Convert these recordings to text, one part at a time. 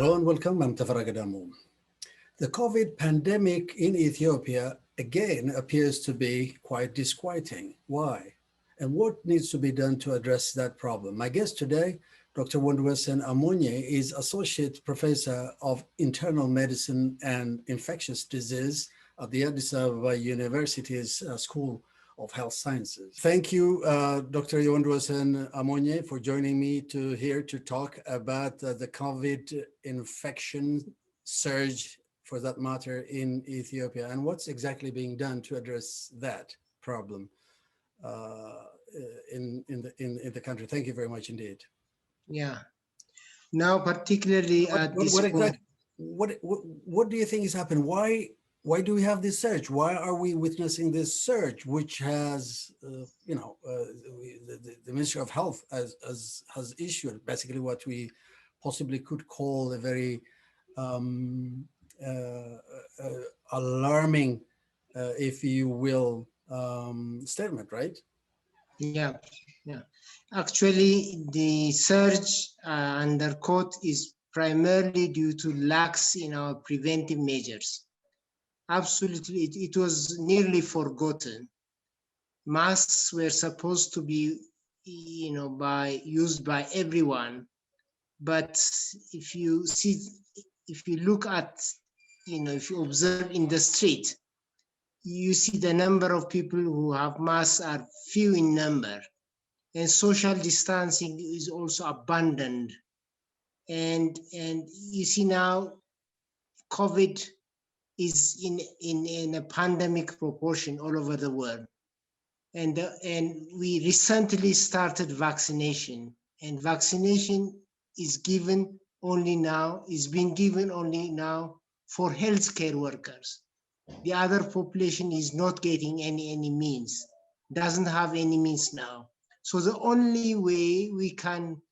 Hello and welcome. I'm Tafarag Adamu. The COVID pandemic in Ethiopia again appears to be quite disquieting. Why? And what needs to be done to address that problem? My guest today, Dr.Wondwossen Amogne, is Associate Professor of Internal Medicine and Infectious Disease at the Addis Ababa University's School of Health Sciences. Thank you, Dr. Wondwossen Amogne, for joining me here to talk about the COVID infection surge, for that matter, in Ethiopia, and what's exactly being done to address that problem in the country. Thank you very much indeed. Yeah. Now, particularly at this point, what do you think is happening? Why do we have this surge? Why are we witnessing this surge, which has, the Ministry of Health has issued basically what we possibly could call a very alarming, if you will, statement, right? Yeah. Actually, the surge under quote is primarily due to lacks in our preventive measures. Absolutely, it was nearly forgotten. Masks were supposed to be, used by everyone, but if you look at, if you observe in the street, you see the number of people who have masks are few in number, and social distancing is also abandoned. And you see now, COVID is in a pandemic proportion all over the world. And we recently started vaccination, and vaccination is being given only now for healthcare workers. The other population is not getting any means, doesn't have any means now. So the only way we can,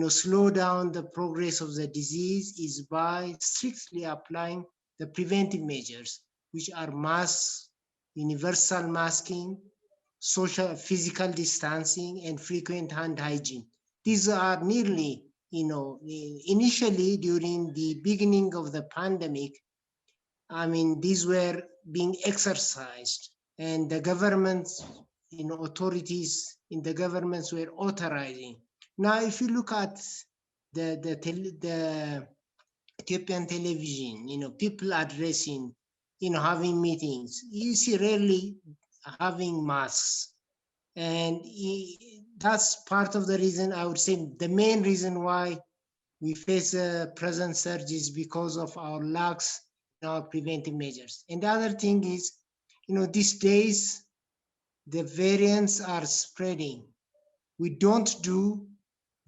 slow down the progress of the disease is by strictly applying the preventive measures, which are masks, universal masking, social physical distancing, and frequent hand hygiene. These are nearly, initially during the beginning of the pandemic, these were being exercised, and the governments, authorities in the governments were authorizing. Now, if you look at the Ethiopian television, people addressing, having meetings, you see rarely having masks. And that's part of the reason, I would say, the main reason why we face a present surge is because of our lacks in our preventive measures. And the other thing is, these days, the variants are spreading. We don't do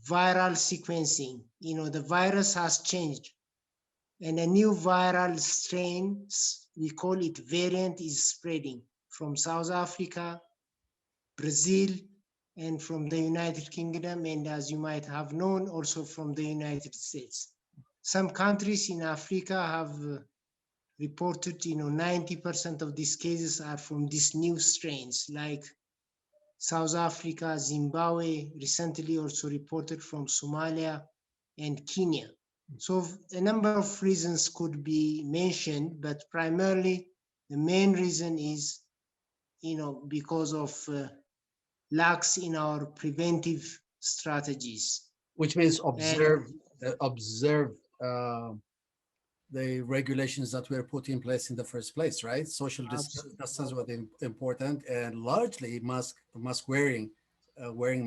viral sequencing. The virus has changed, and a new viral strain, we call it variant, is spreading from South Africa, Brazil, and from the United Kingdom, and as you might have known, also from the United States. Some countries in Africa have reported, 90% of these cases are from these new strains, like South Africa, Zimbabwe, recently also reported from Somalia and Kenya. So a number of reasons could be mentioned, but primarily the main reason is, because of lacks in our preventive strategies. Which means observe the regulations that were put in place in the first place, right? Social distance was important, and largely mask wearing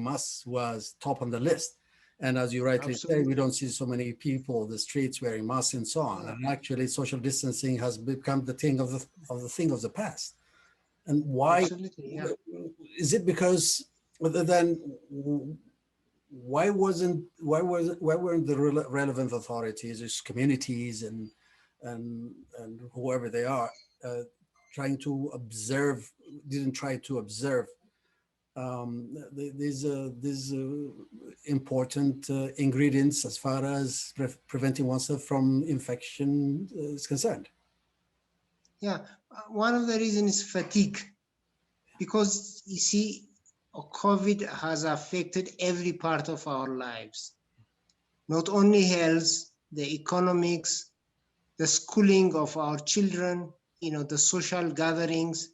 masks was top on the list. And as you rightly say, we don't see so many people on the streets wearing masks and so on. And actually, social distancing has become the thing of the past. And why? Absolutely, yeah. Is it because then why weren't the relevant authorities, communities, and whoever they are, didn't try to observe these important ingredients as far as preventing oneself from infection is concerned? Yeah, one of the reasons is fatigue, because you see, COVID has affected every part of our lives, not only health, the economics, the schooling of our children, the social gatherings.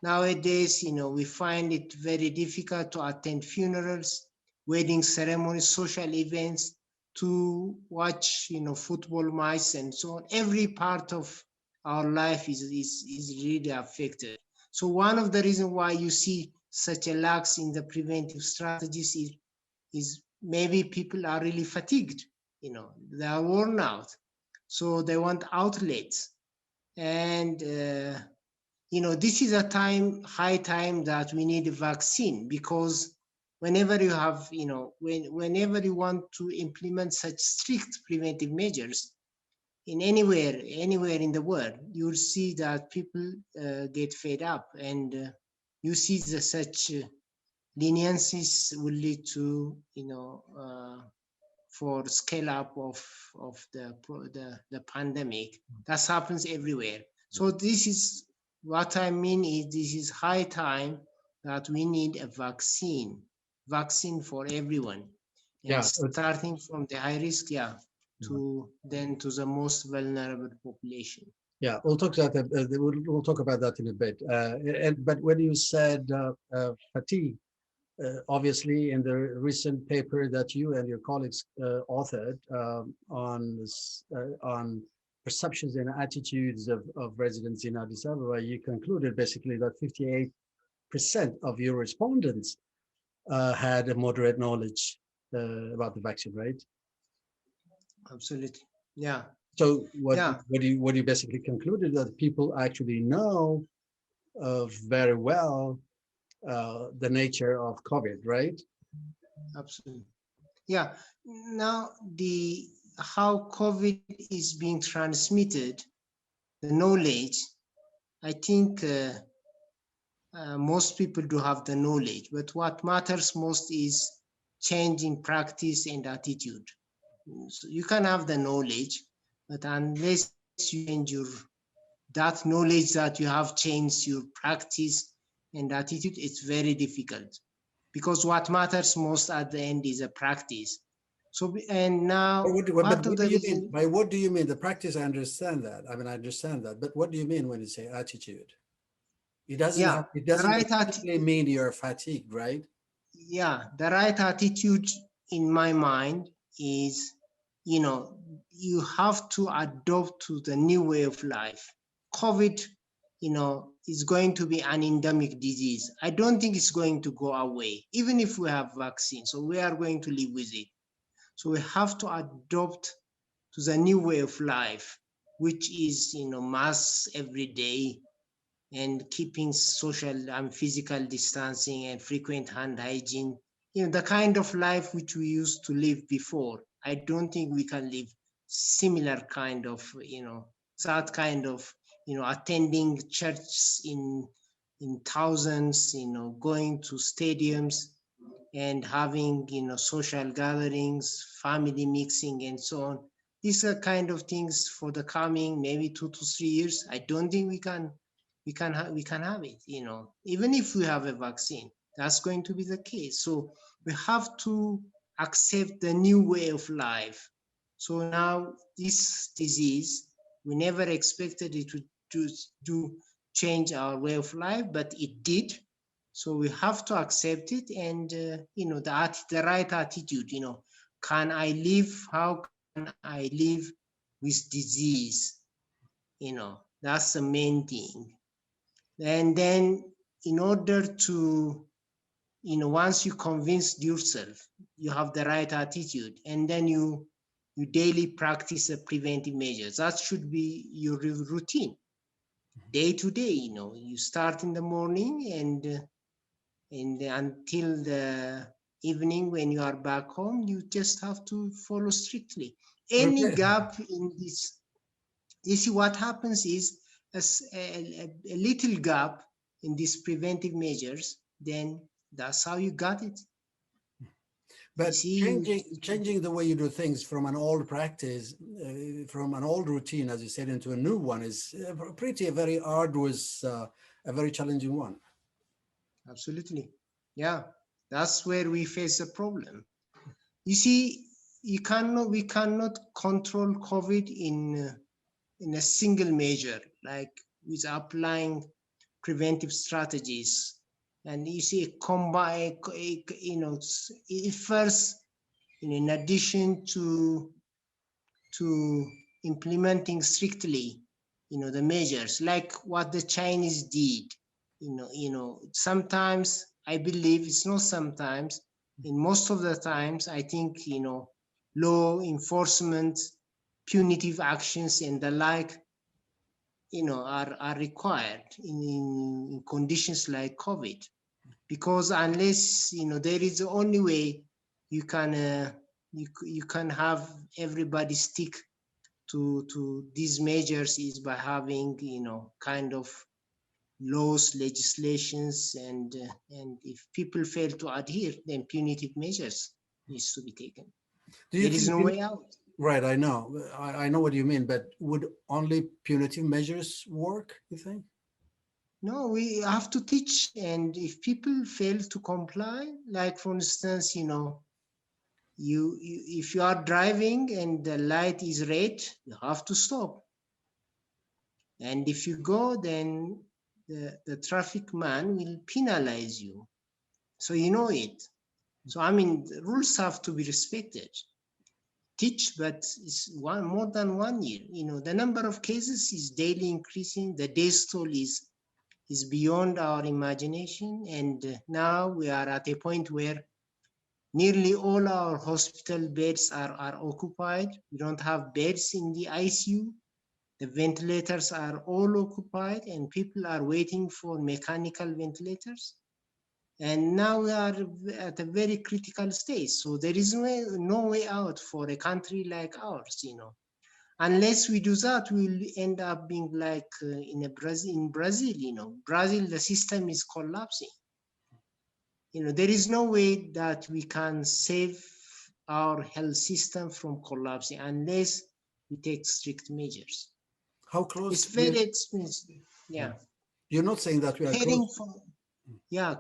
Nowadays, we find it very difficult to attend funerals, wedding ceremonies, social events, to watch, football matches and so on. Every part of our life is really affected. So one of the reasons why you see such a lax in the preventive strategies is maybe people are really fatigued, they are worn out. So they want outlets. And this is a high time that we need a vaccine, because whenever you have, whenever you want to implement such strict preventive measures in anywhere in the world, you'll see that people get fed up, and you see that such leniencies will lead to, for scale up of the pandemic. That happens everywhere. So this is what I mean is this is high time that we need a vaccine for everyone, and Yeah, starting from the high risk, to the most vulnerable population. yeah, we'll talk about that. We'll talk about that in a bit. But when you said fatigue, obviously, in the recent paper that you and your colleagues authored on perceptions and attitudes of residents in Addis Ababa, you concluded basically that 58% of your respondents had a moderate knowledge about the vaccine, right? Absolutely. Yeah. So what Yeah. what you basically concluded that people actually know very well the nature of COVID, right? Absolutely. Yeah. Now, how COVID is being transmitted, the knowledge, I think most people do have the knowledge, but what matters most is changing practice and attitude. So you can have the knowledge, but unless you change that knowledge that you have changed your practice and attitude, it's very difficult, because what matters most at the end is a practice. So, and now But part of what do the you mean? reason, By what do you mean? The practice, I understand that. I mean, I understand that. But what do you mean when you say attitude? It the doesn't right necessarily mean you're fatigued, right? the right attitude in my mind is, you have to adopt to the new way of life. COVID, is going to be an endemic disease. I don't think it's going to go away, even if we have vaccines. So we are going to live with it. So we have to adopt to the new way of life, which is, mask every day, and keeping social and physical distancing and frequent hand hygiene, the kind of life which we used to live before. I don't think we can live similar kind of, that kind of, attending churches in thousands, going to stadiums and having, social gatherings, family mixing and so on. These are kind of things for the coming maybe 2 to 3 years. I don't think we can have it, even if we have a vaccine, that's going to be the case. So we have to accept the new way of life. So now this disease, we never expected it to change our way of life, but it did. So we have to accept it, and the right attitude, can I live, how can I live with disease, that's the main thing. And then, in order to, once you convince yourself, you have the right attitude, and then you daily practice the preventive measures. That should be your routine, day to day. You start in the morning, and until the evening when you are back home, you just have to follow strictly. Any Okay. gap in this, you see what happens is a little gap in these preventive measures, then that's how you got it. You But see, changing the way you do things from an old practice, from an old routine, as you said, into a new one is a very arduous, a very challenging one. absolutely. Yeah, that's where we face a problem. You see, we cannot control COVID in a single measure, like with applying preventive strategies. And you see, combine, first, in addition to implementing strictly, the measures, like what the Chinese did. Sometimes I believe it's not sometimes. In most of the times, I think law enforcement, punitive actions, and the like, are required in conditions like COVID, because unless there is the only way you can you can have everybody stick to these measures is by having kind of laws, legislations, and if people fail to adhere, then punitive measures needs to be taken. Do you There is think no way out. Right, I know. I know what you mean, but would only punitive measures work, you think? No, we have to teach, and if people fail to comply, like for instance, if you are driving and the light is red, you have to stop. And if you go, then the traffic man will penalize you. So you know it. So I mean, the rules have to be respected. Teach, but it's more than 1 year. The number of cases is daily increasing. The death toll is beyond our imagination. And now we are at a point where nearly all our hospital beds are occupied. We don't have beds in the ICU. The ventilators are all occupied, and people are waiting for mechanical ventilators. And now we are at a very critical stage. So there is no way out for a country like ours, Unless we do that, we will end up being like in Brazil, Brazil, the system is collapsing. There is no way that we can save our health system from collapsing unless we take strict measures. How close? It's very expensive. Yeah. You're not saying that we are close.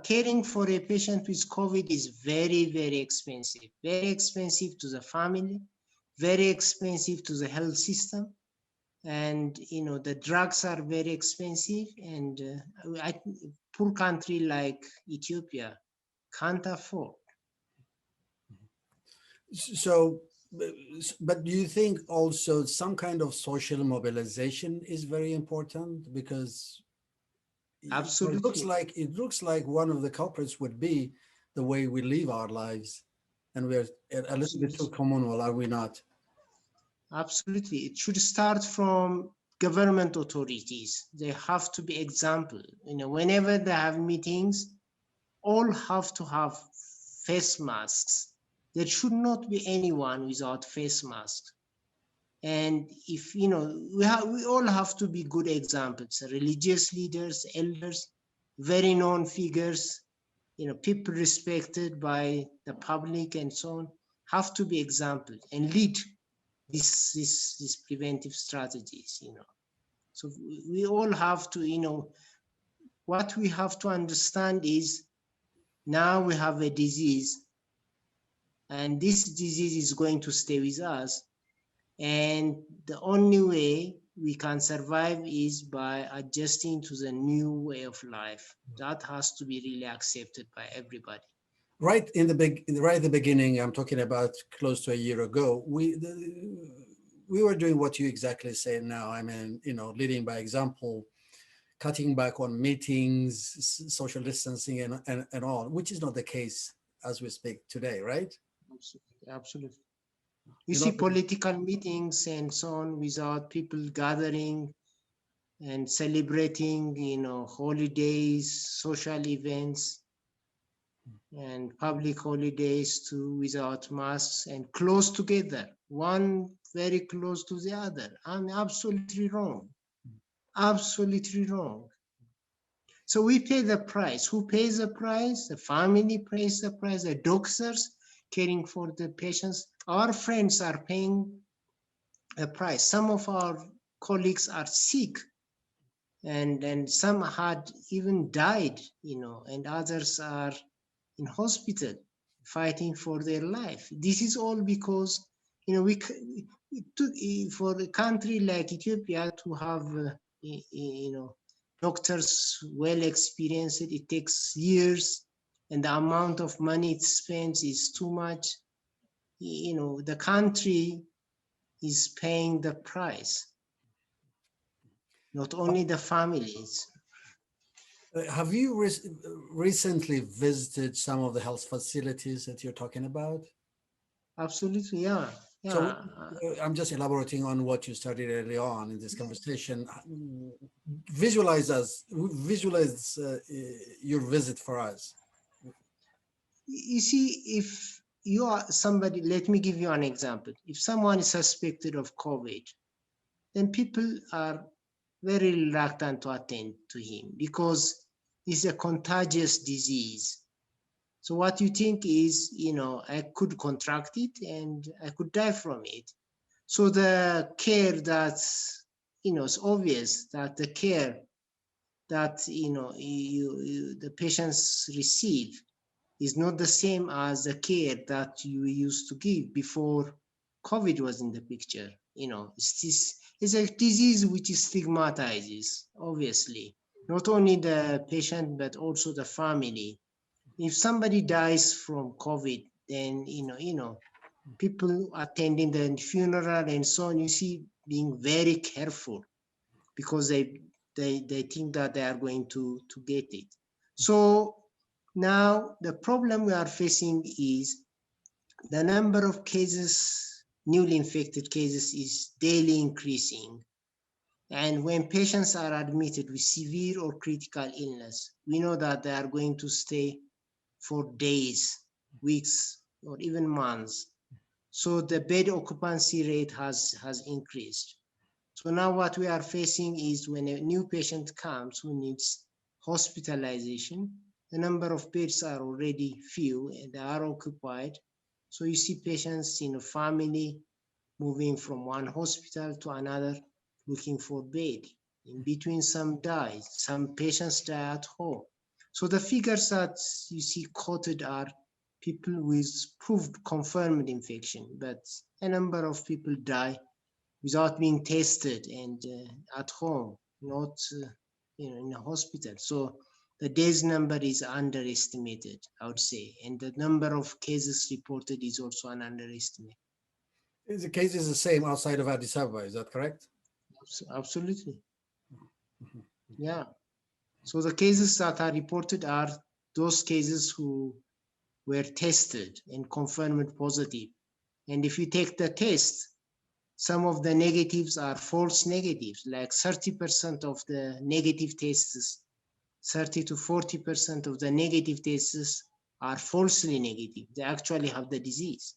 Caring for a patient with COVID is very, very expensive. Very expensive to the family, very expensive to the health system. And, the drugs are very expensive. And a poor country like Ethiopia can't afford. So, but do you think also some kind of social mobilization is very important? Because Absolutely. it looks like one of the culprits would be the way we live our lives, and we're a little bit too communal, are we not? Absolutely. It should start from government authorities. They have to be example. Whenever they have meetings, all have to have face masks. There should not be anyone without face mask. And if we all have to be good examples, religious leaders, elders, very known figures, people respected by the public and so on, have to be examples and lead these preventive strategies. So we all have to, what we have to understand is now we have a disease, and this disease is going to stay with us. And the only way we can survive is by adjusting to the new way of life. That has to be really accepted by everybody. Right at the beginning, I'm talking about close to a year ago, we were doing what you exactly say now. I mean, leading by example, cutting back on meetings, social distancing, and all, which is not the case as we speak today, right? Absolutely. You see political meetings and so on without people gathering and celebrating, holidays, social events, and public holidays too, without masks and close together, one very close to the other. I'm absolutely wrong. Absolutely wrong. So we pay the price. Who pays the price? The family pays the price. The doctors caring for the patients. Our friends are paying the price. Some of our colleagues are sick, and some had even died, and others are in hospital fighting for their life. This is all because it took for a country like Ethiopia to have, doctors well experienced. It takes years, and the amount of money it spends is too much. The country is paying the price, not only the families. Have you recently visited some of the health facilities that you're talking about? Absolutely, yeah. So Yeah. I'm just elaborating on what you started early on in this conversation. Visualize your visit for us. You see, if you are somebody, let me give you an example. If someone is suspected of COVID, then people are very reluctant to attend to him because it's a contagious disease. So what you think is, I could contract it and I could die from it. So the care that's, it's obvious that the care that, the patients receive is not the same as the care that you used to give before COVID was in the picture. It's a disease which stigmatizes, obviously, not only the patient, but also the family. If somebody dies from COVID, then, people attending the funeral and so on, you see, being very careful because they think that they are going to get it. So now the problem we are facing is the number of cases, newly infected cases, is daily increasing. And when patients are admitted with severe or critical illness, we know that they are going to stay for days, weeks, or even months. So the bed occupancy rate has increased. So now what we are facing is when a new patient comes who needs hospitalization, the number of beds are already few and they are occupied. So you see patients in a family moving from one hospital to another looking for bed. In between, some die, some patients die at home. So the figures that you see quoted are people with proved confirmed infection, but a number of people die without being tested and at home, not in a hospital. So the death number is underestimated, I would say, and the number of cases reported is also an underestimate. The case is the same outside of Addis Ababa, is that correct? Absolutely, Mhm. yeah. So the cases that are reported are those cases who were tested and confirmed positive. And if you take the test, some of the negatives are false negatives, like 30% of the negative tests, 30 to 40% of the negative tests are falsely negative. They actually have the disease.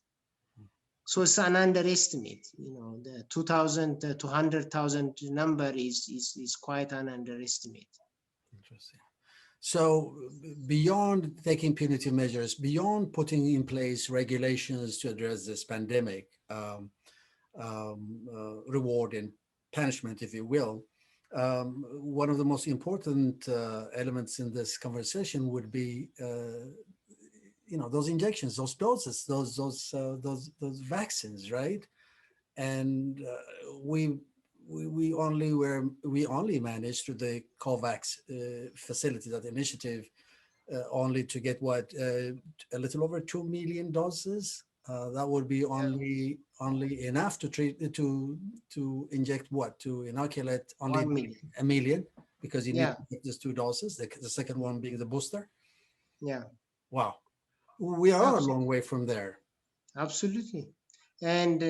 So it's an underestimate. The 2,000 to 100,000 number is quite an underestimate. Interesting. So beyond taking punitive measures, beyond putting in place regulations to address this pandemic, reward and punishment, if you will, one of the most important elements in this conversation would be, those injections, those doses, those vaccines, right? And we only managed through the COVAX facility, that initiative, only to get a little over 2 million doses. That would be only enough to inject to inoculate only 1 million. 1 million, because you need Yeah, to get just 2 doses. The second one being the booster. yeah. Wow, we are a Absolutely. long way from there. Absolutely. And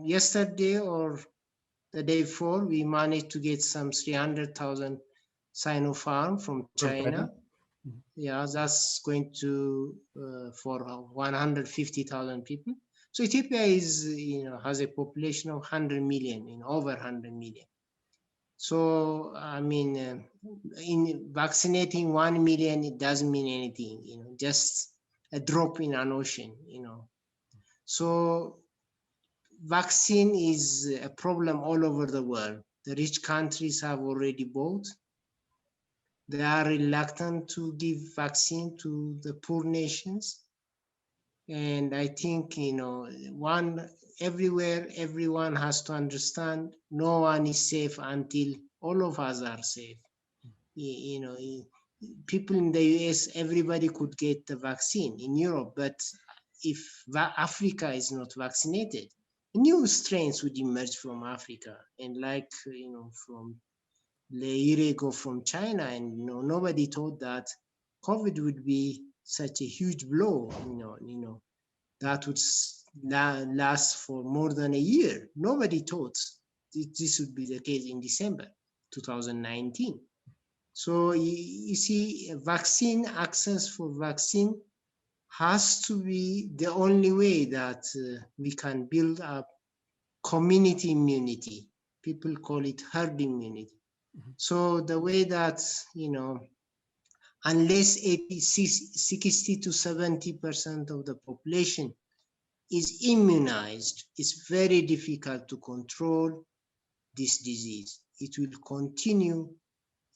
yesterday or the day before, we managed to get some 300,000 Sinopharm from From China. China. Yeah, that's going to for 150,000 people. So Ethiopia has a population of 100 million, over 100 million. So I mean, in vaccinating 1 million, it doesn't mean anything. Just a drop in an ocean. So vaccine is a problem all over the world. The rich countries have already bought. They are reluctant to give vaccine to the poor nations. And I think, everyone has to understand no one is safe until all of us are safe. People in the US, everybody could get the vaccine in Europe, but if Africa is not vaccinated, new strains would emerge from Africa, and from a year ago from China, and nobody thought that COVID would be such a huge blow, that would last for more than a year. Nobody thought this would be the case in December 2019. So you see, access for vaccine has to be the only way that we can build up community immunity. People call it herd immunity. Mm-hmm. So the way that, unless 60 to 70% of the population is immunized, it's very difficult to control this disease. It will continue.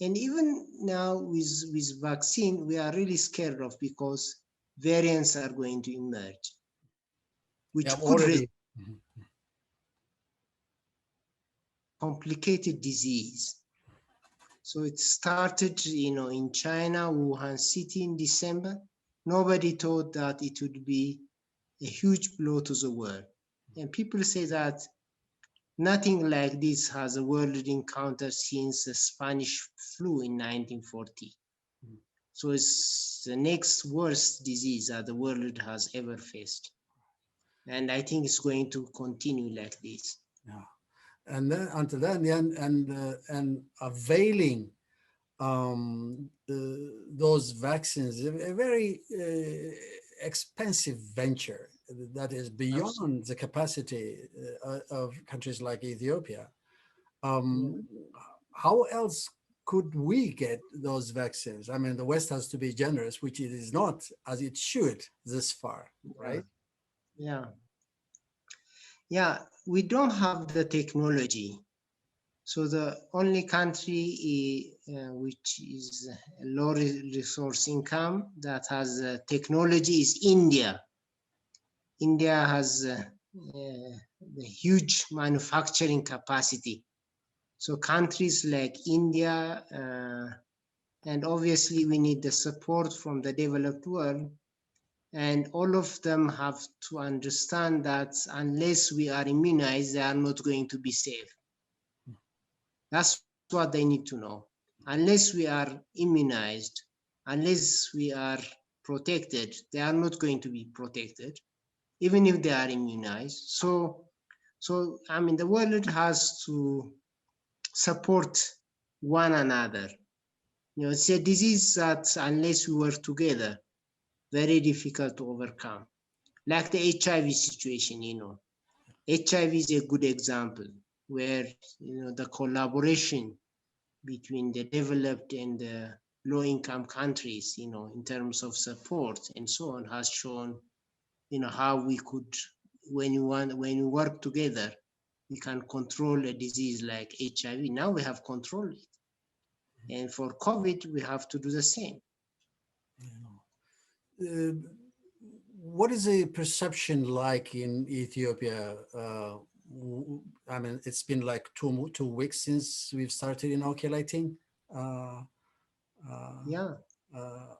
And even now with vaccine, we are really scared of, because variants are going to emerge, which could already complicated disease. So it started, in China, Wuhan city in December. Nobody thought that it would be a huge blow to the world. And people say that nothing like this has the world encountered since the Spanish flu in 1940. So it's the next worst disease that the world has ever faced. And I think it's going to continue like this. Yeah. And then until then, and availing those vaccines, a very expensive venture that is beyond Absolutely. The capacity of countries like Ethiopia. How else could we get those vaccines? I mean, the West has to be generous, which it is not as it should this far, right? Yeah, we don't have the technology. So the only country which is low resource income that has technology is India. India has the huge manufacturing capacity. So countries like India, and obviously we need the support from the developed world, and all of them have to understand that unless we are immunized, they are not going to be safe. That's what they need to know. Unless we are immunized, unless we are protected, they are not going to be protected, even if they are immunized. So I mean, the world has to support one another. It's a disease that unless we work together, very difficult to overcome. Like the HIV situation, HIV is a good example where, the collaboration between the developed and the low-income countries, in terms of support and so on, has shown, how we could, when we work together, we can control a disease like HIV. Now we have controlled it. And for COVID, we have to do the same. What is the perception like in Ethiopia? I mean, it's been like two weeks since we've started inoculating.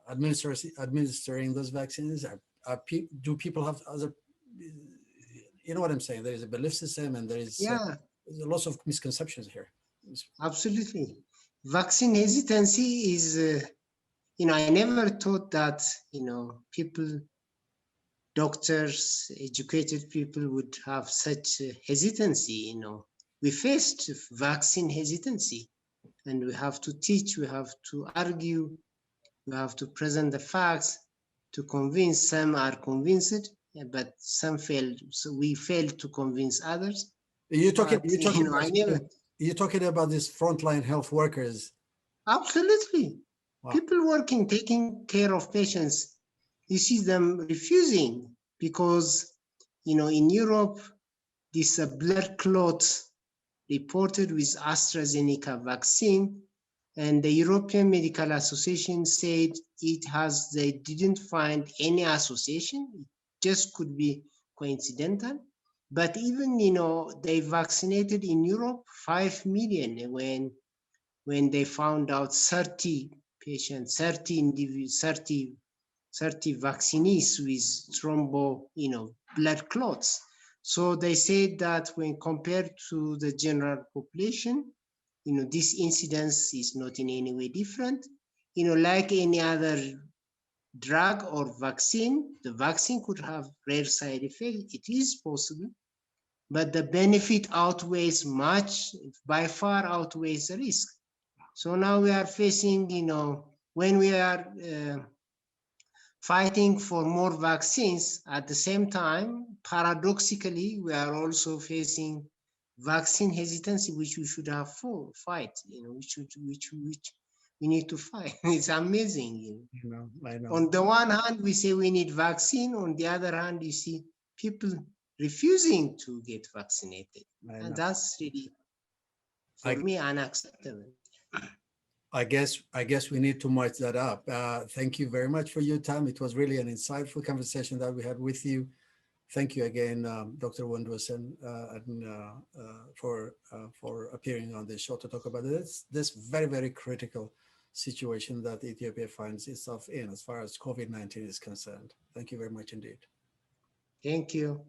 Administering those vaccines. Do people have other? You know what I'm saying? There is a belief system, and there is lots of misconceptions here. Absolutely, vaccine hesitancy is. I never thought that people, doctors, educated people would have such hesitancy. We faced vaccine hesitancy, and we have to teach, we have to argue, we have to present the facts to convince. Some are convinced, but some failed. So we failed to convince others. You're talking about these frontline health workers. Absolutely. Wow. People working, taking care of patients, you see them refusing because, in Europe, this blood clot reported with AstraZeneca vaccine, and the European Medical Association said they didn't find any association. It just could be coincidental. But even, you know, they vaccinated in Europe 5 million when they found out 30 patients, 30 individuals, 30 vaccinees with thrombo, you know, blood clots. So they said that when compared to the general population, you know, this incidence is not in any way different. You know, like any other drug or vaccine, the vaccine could have rare side effects. It is possible, but the benefit outweighs much, by far outweighs the risk. So now we are facing, you know, when we are fighting for more vaccines, at the same time, paradoxically, we are also facing vaccine hesitancy, which we should have fight, you know, which we need to fight. It's amazing. You know? I know. On the one hand, we say we need vaccine. On the other hand, you see people refusing to get vaccinated. And that's really, for me, unacceptable. I guess we need to march that up. Thank you very much for your time. It was really an insightful conversation that we had with you. Thank you again, Dr. Wondwossen, for appearing on this show to talk about this very, very critical situation that Ethiopia finds itself in as far as COVID-19 is concerned. Thank you very much indeed. Thank you.